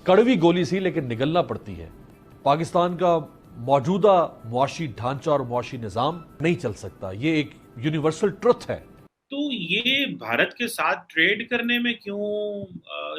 कड़वी गोली सी लेकिन निगलना पड़ती है। पाकिस्तान का मौजूदा मुआशी ढांचा और मुआशी निज़ाम नहीं चल सकता, ये एक यूनिवर्सल ट्रुथ है। तो ये भारत के साथ ट्रेड करने में क्यों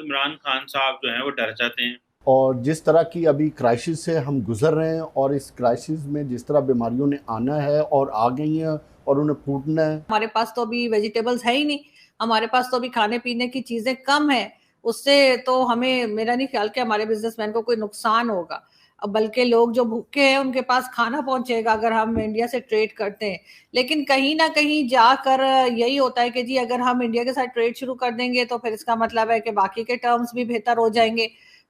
इमरान खान साहब जो हैं वो डर जाते हैं? और जिस तरह की अभी क्राइसिस से हम गुजर रहे हैं और इस क्राइसिस में जिस तरह बीमारियों ने आना है और आ गई हैं और उन्हें फूटना है। हमारे पास तो अभी वेजिटेबल्स है ही नहीं, हमारे पास तो अभी खाने पीने की चीजें कम है, उससे तो हमें, मेरा नहीं ख्याल कि हमारे बिजनेसमैन को कोई नुकसान होगा। अब बल्कि लोग जो भूखे हैं उनके पास खाना पहुंचेगा अगर हम इंडिया से ट्रेड करते हैं। लेकिन कहीं ना कहीं जाकर यही होता है कि जी अगर हम इंडिया के साथ ट्रेड शुरू कर देंगे तो फिर इसका मतलब है कि बाकी के टर्म्स भी बेहतर हो जाएंगे।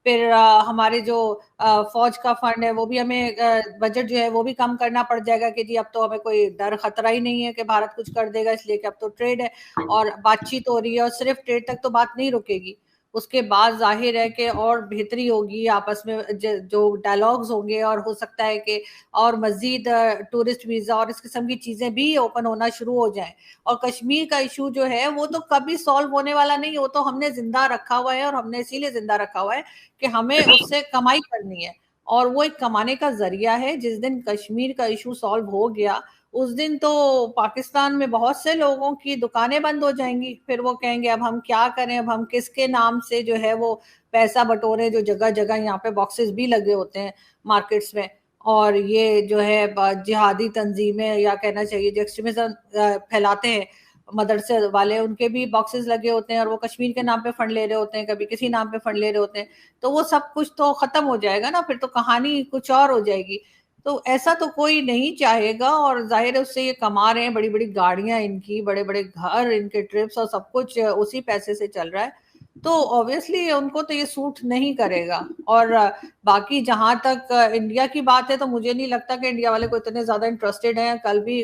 फिर हमारे जो फौज का फंड है वो भी हमें, बजट जो है वो भी कम करना पड़ जाएगा कि जी अब तो हमें कोई डर खतरा ही नहीं है कि भारत कुछ कर देगा, इसलिए कि अब तो ट्रेड है और बातचीत हो रही है और सिर्फ ट्रेड तक तो बात नहीं रुकेगी। उसके बाद जाहिर है कि और बेहतरी होगी आपस में, जो डायलॉग्स होंगे और हो सकता है कि और मजीद टूरिस्ट वीजा और इस किस्म की चीजें भी ओपन होना शुरू हो जाएं। और कश्मीर का इशू जो है वो तो कभी सॉल्व होने वाला नहीं, वो तो हमने जिंदा रखा हुआ है और हमने इसीलिए जिंदा रखा हुआ है कि हमें उससे कमाई करनी है और वो एक कमाने का जरिया है। जिस दिन कश्मीर का इशू सॉल्व हो गया उस दिन तो पाकिस्तान में बहुत से लोगों की दुकानें बंद हो जाएंगी, फिर वो कहेंगे अब हम क्या करें, अब हम किसके नाम से जो है वो पैसा बटोरे, जो जगह जगह यहाँ पे बॉक्सेस भी लगे होते हैं मार्केट्स में। और ये जो है जिहादी तंजीमें या कहना चाहिए जो एक्सट्रीमिज्म फैलाते हैं मदरसे वाले, उनके भी बॉक्सेस लगे होते हैं और वो कश्मीर के नाम पे फंड ले रहे होते हैं, कभी किसी नाम पे फंड ले रहे होते हैं। तो वो सब कुछ तो खत्म हो जाएगा ना, फिर तो कहानी कुछ और हो जाएगी। तो ऐसा तो कोई नहीं चाहेगा और जाहिर है उससे ये कमा रहे हैं, बड़ी बड़ी गाड़ियां इनकी, बड़े बड़े घर, इनके ट्रिप्स और सब कुछ उसी पैसे से चल रहा है। तो ऑब्वियसली उनको तो ये सूट नहीं करेगा। और बाकी जहां तक इंडिया की बात है तो मुझे नहीं लगता कि इंडिया वाले को इतने ज्यादा इंटरेस्टेड हैं। कल भी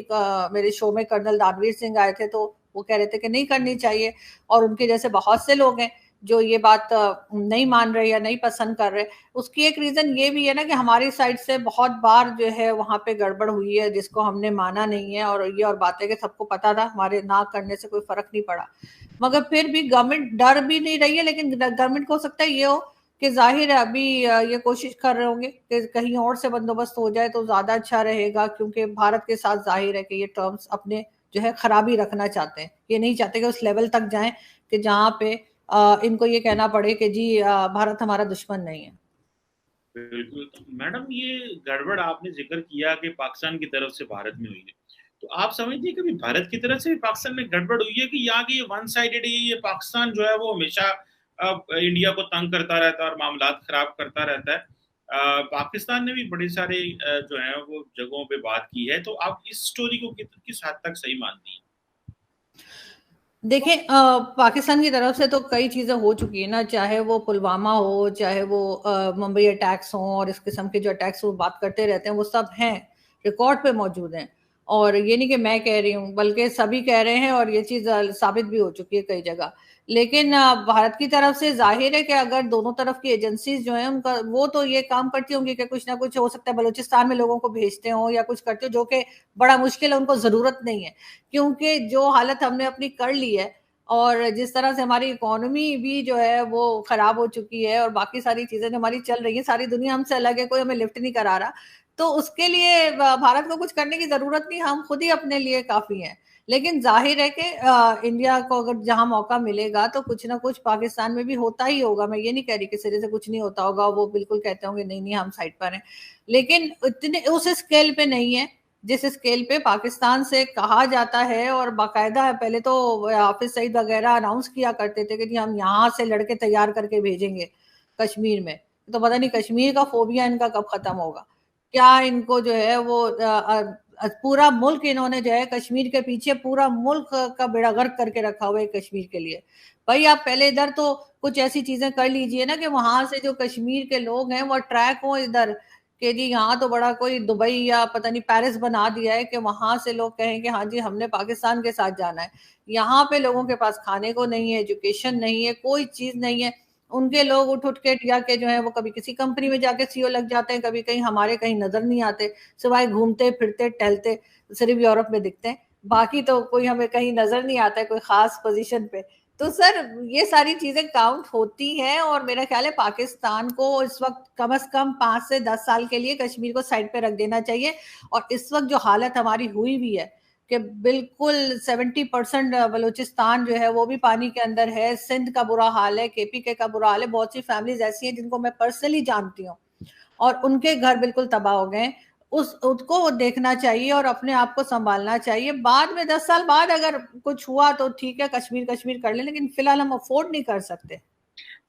मेरे शो में कर्नल दानवीर सिंह आए थे तो वो कह रहे थे कि नहीं करनी चाहिए, और उनके जैसे बहुत से लोग हैं जो ये बात नहीं मान रहे या नहीं पसंद कर रहे। उसकी एक रीजन ये भी है ना कि हमारी साइड से बहुत बार जो है वहां पे गड़बड़ हुई है जिसको हमने माना नहीं है, और ये और बातें कि सबको पता था, हमारे ना करने से कोई फर्क नहीं पड़ा। मगर फिर भी गवर्नमेंट डर भी नहीं रही है, लेकिन गवर्नमेंट को हो सकता है ये हो कि जाहिर है अभी ये कोशिश कर रहे होंगे कि कहीं और से बंदोबस्त हो जाए तो ज्यादा अच्छा रहेगा, क्योंकि भारत के साथ जाहिर है कि ये टर्म्स अपने जो है खराबी रखना चाहते हैं। ये नहीं चाहते कि उस लेवल तक जाएं कि जहां पे इनको ये कहना पड़े कि जी भारत हमारा दुश्मन नहीं है। बिल्कुल। तो मैडम ये गड़बड़ आपने जिक्र किया कि पाकिस्तान की तरफ से भारत में हुई है, तो आप समझिए कभी भारत की तरफ से भी पाकिस्तान में गड़बड़ हुई है कि यहाँ की ये वन साइडेड है, ये पाकिस्तान जो है वो हमेशा इंडिया को तंग करता रहता है और मामला खराब करता रहता है। पाकिस्तान ने भी बड़े सारे जो है वो जगहों पे बात की है, तो आप इस स्टोरी को किस हद तक सही मानती हैं? देखें, पाकिस्तान की तरफ से तो कई चीजें हो चुकी है ना, चाहे वो पुलवामा हो, चाहे वो मुंबई अटैक्स हो, और इस किस्म के जो अटैक्स वो बात करते रहते हैं वो सब हैं, रिकॉर्ड पे मौजूद हैं। और ये नहीं कि मैं कह रही हूँ बल्कि सभी कह रहे हैं, और ये चीज साबित भी हो चुकी है कई जगह। लेकिन भारत की तरफ से जाहिर है कि अगर दोनों तरफ की एजेंसीज जो हैं उनका, वो तो ये काम करती होंगी कि कुछ ना कुछ हो सकता है बलूचिस्तान में लोगों को भेजते हो या कुछ करते हो, जो कि बड़ा मुश्किल है, उनको जरूरत नहीं है। क्योंकि जो हालत हमने अपनी कर ली है और जिस तरह से हमारी इकोनॉमी भी जो है वो खराब हो चुकी है और बाकी सारी चीजें जो हमारी चल रही है, सारी दुनिया हमसे अलग है, कोई हमें लिफ्ट नहीं करा रहा, तो उसके लिए भारत को कुछ करने की जरूरत नहीं, हम खुद ही अपने लिए काफी हैं। लेकिन जाहिर है कि इंडिया को अगर जहां मौका मिलेगा तो कुछ ना कुछ पाकिस्तान में भी होता ही होगा। मैं ये नहीं कह रही कि सिरे से कुछ नहीं होता होगा, वो बिल्कुल कहते होंगे नहीं नहीं हम साइड पर हैं, लेकिन इतने उस स्केल पे नहीं है जिस स्केल पे पाकिस्तान से कहा जाता है। और बाकायदा पहले तो हाफिज सईद वगैरह अनाउंस किया करते थे कि जी हम यहाँ से लड़के तैयार करके भेजेंगे कश्मीर में। तो पता नहीं कश्मीर का फोबिया इनका कब खत्म होगा, क्या इनको जो है वो पूरा मुल्क इन्होंने जो है कश्मीर के पीछे पूरा मुल्क का बेड़ा गर्क करके रखा हुआ है कश्मीर के लिए। भाई आप पहले इधर तो कुछ ऐसी चीजें कर लीजिए ना कि वहां से जो कश्मीर के लोग हैं वो अट्रैक्ट हो इधर, कि जी यहाँ तो बड़ा कोई दुबई या पता नहीं पेरिस बना दिया है कि वहां से लोग कहें कि हाँ जी हमने पाकिस्तान के साथ जाना है। यहाँ पे लोगों के पास खाने को नहीं है, एजुकेशन नहीं है, कोई चीज नहीं है। उनके लोग उठ उठ के टिया के जो है वो कभी किसी कंपनी में जाके सीईओ लग जाते हैं, कभी कहीं हमारे कहीं नजर नहीं आते, सिवाय घूमते फिरते टहलते सिर्फ यूरोप में दिखते हैं, बाकी तो कोई हमें कहीं नजर नहीं आता है कोई खास पोजीशन पे। तो सर ये सारी चीजें काउंट होती हैं, और मेरा ख्याल है पाकिस्तान को इस वक्त कम से कम 5 से 10 साल के लिए कश्मीर को साइड पे रख देना चाहिए। और इस वक्त जो हालत हमारी हुई हुई है कि बिल्कुल 70% बलूचिस्तान जो है वो भी पानी के अंदर है, सिंध का बुरा हाल है, केपीके का बुरा हाल है, बहुत सी फैमिलीज ऐसी हैं जिनको मैं पर्सनली जानती हूँ और उनके घर बिल्कुल तबाह हो गए। उसको देखना चाहिए और अपने आप को संभालना चाहिए। बाद में 10 साल बाद अगर कुछ हुआ तो ठीक है, कश्मीर कश्मीर कर ले, लेकिन फिलहाल हम अफोर्ड नहीं कर सकते।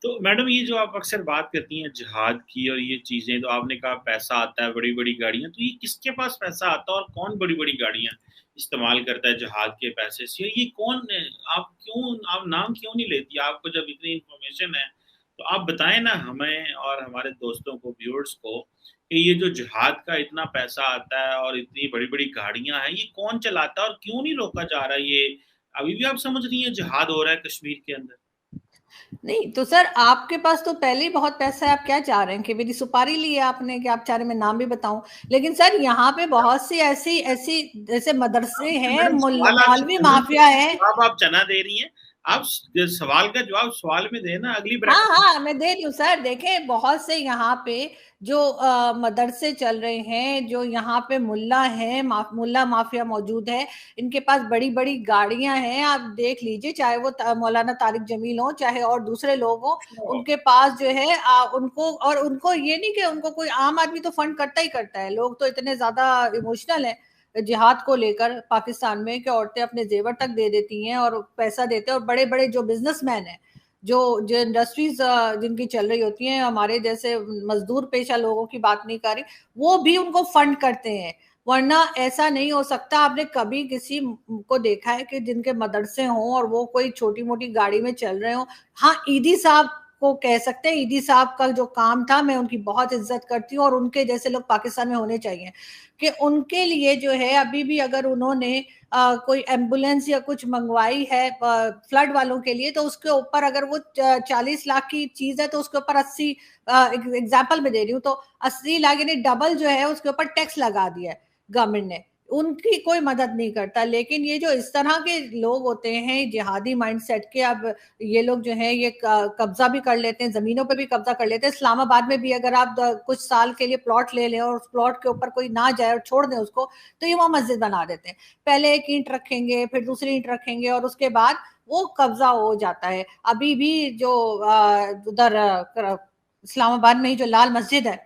तो मैडम ये जो आप अक्सर बात करती हैं जिहाद की और ये चीजें, तो आपने कहा पैसा आता है, बड़ी बड़ी गाड़ियां, तो ये किसके पास पैसा आता है और कौन बड़ी बड़ी गाड़ियां इस्तेमाल करता है जिहाद के पैसे से? ये कौन है? आप नाम क्यों नहीं लेती? आपको जब इतनी इंफॉर्मेशन है तो आप बताएं ना हमें और हमारे दोस्तों को, व्यूअर्स को, कि ये जो जिहाद का इतना पैसा आता है और इतनी बड़ी बड़ी गाड़ियां हैं, ये कौन चलाता है और क्यों नहीं रोका जा रहा है? ये अभी भी आप समझ रही हैं जिहाद हो रहा है कश्मीर के अंदर? नहीं तो सर आपके पास तो पहले ही बहुत पैसा है, आप क्या चाह रहे हैं कि मेरी सुपारी ली है आपने कि आप चाह रहे हैं मैं नाम भी बताऊं? लेकिन सर यहाँ पे बहुत सी ऐसी ऐसी जैसे मदरसे हैं, मैडम सवाल आपसे मौलवी माफिया है। जवाब आप चना दे रही हैं। आप सवाल का जवाब सवाल में देना, अगली हाँ ब्रैकेट। हाँ मैं दे रही हूँ सर। देखें बहुत से यहाँ पे जो मदरसे चल रहे हैं, जो यहाँ पे मुल्ला है, मुल्ला माफिया मौजूद है, इनके पास बड़ी बड़ी गाड़ियां हैं। आप देख लीजिए, चाहे वो मौलाना तारिक जमील हो चाहे और दूसरे लोग हो, उनके पास जो है उनको ये नहीं कि उनको कोई आम आदमी तो फंड करता ही करता है। लोग तो इतने ज्यादा इमोशनल है जिहाद को लेकर पाकिस्तान में कि औरतें अपने जेवर तक दे देती हैं और पैसा देते हैं। और बड़े बड़े जो बिजनेसमैन हैं, जो जो इंडस्ट्रीज जिनकी चल रही होती हैं, हमारे जैसे मजदूर पेशा लोगों की बात नहीं कर रही, वो भी उनको फंड करते हैं। वरना ऐसा नहीं हो सकता। आपने कभी किसी को देखा है कि जिनके मदरसे हों और वो कोई छोटी मोटी गाड़ी में चल रहे हो? हाँ, ईदी साहब को कह सकते हैं। ईदी साहब का जो काम था, मैं उनकी बहुत इज्जत करती हूँ और उनके जैसे लोग पाकिस्तान में होने चाहिए कि उनके लिए जो है अभी भी अगर उन्होंने कोई एम्बुलेंस या कुछ मंगवाई है फ्लड वालों के लिए, तो उसके ऊपर अगर वो 40 लाख की चीज है तो उसके ऊपर 80, एग्जाम्पल में दे रही हूँ, तो 80 लाख यानी डबल जो है उसके ऊपर टैक्स लगा दिया है गवर्नमेंट ने। उनकी कोई मदद नहीं करता। लेकिन ये जो इस तरह के लोग होते हैं जिहादी माइंडसेट के, अब ये लोग जो है ये कब्जा भी कर लेते हैं, जमीनों पे भी कब्जा कर लेते हैं। इस्लामाबाद में भी अगर आप कुछ साल के लिए प्लॉट ले लें और उस प्लॉट के ऊपर कोई ना जाए और छोड़ दें उसको, तो ये वहां मस्जिद बना देते हैं। पहले एक ईंट रखेंगे, फिर दूसरी ईंट रखेंगे और उसके बाद वो कब्जा हो जाता है। अभी भी जो उधर इस्लामाबाद में ही जो लाल मस्जिद है,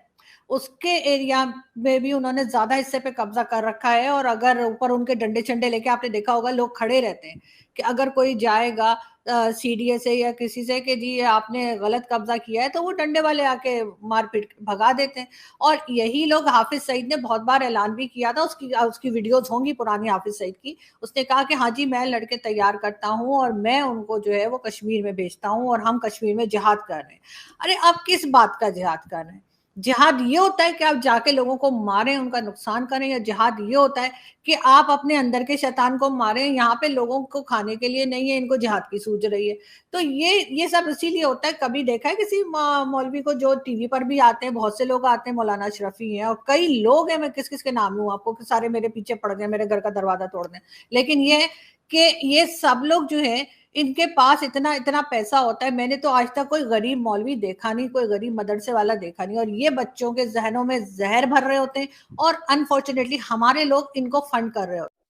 उसके एरिया में भी उन्होंने ज्यादा हिस्से पे कब्जा कर रखा है। और अगर ऊपर उनके डंडे चंडे लेके, आपने देखा होगा लोग खड़े रहते हैं कि अगर कोई जाएगा सीडीए से या किसी से कि जी आपने गलत कब्जा किया है, तो वो डंडे वाले आके मारपीट भगा देते हैं। और यही लोग, हाफिज सईद ने बहुत बार ऐलान भी किया था, उसकी वीडियोज होंगी पुरानी हाफिज सईद की, उसने कहा कि हाँ जी मैं लड़के तैयार करता हूँ और मैं उनको जो है वो कश्मीर में भेजता हूँ और हम कश्मीर में जिहाद कर रहे हैं। अरे आप किस बात का जिहाद कर रहे हैं? जिहाद ये होता है कि आप जाके लोगों को मारें, उनका नुकसान करें? या जिहाद ये होता है कि आप अपने अंदर के शैतान को मारें? यहाँ पे लोगों को खाने के लिए नहीं है, इनको जिहाद की सूझ रही है। तो ये सब इसीलिए होता है। कभी देखा है किसी मौलवी को, जो टीवी पर भी आते हैं, बहुत से लोग आते हैं, मौलाना अशरफी हैं और कई लोग हैं, मैं किस किस के नाम लूं आपको कि सारे मेरे पीछे पड़ गए, मेरे घर का दरवाजा तोड़ दें। लेकिन ये है कि ये सब लोग जो है, इनके पास इतना इतना पैसा होता है। मैंने तो आज तक कोई गरीब मौलवी देखा नहीं, कोई गरीब मदरसे वाला देखा नहीं। और ये बच्चों के जहनों में जहर भर रहे होते हैं और अनफॉर्चुनेटली हमारे लोग इनको फंड कर रहे होते हैं।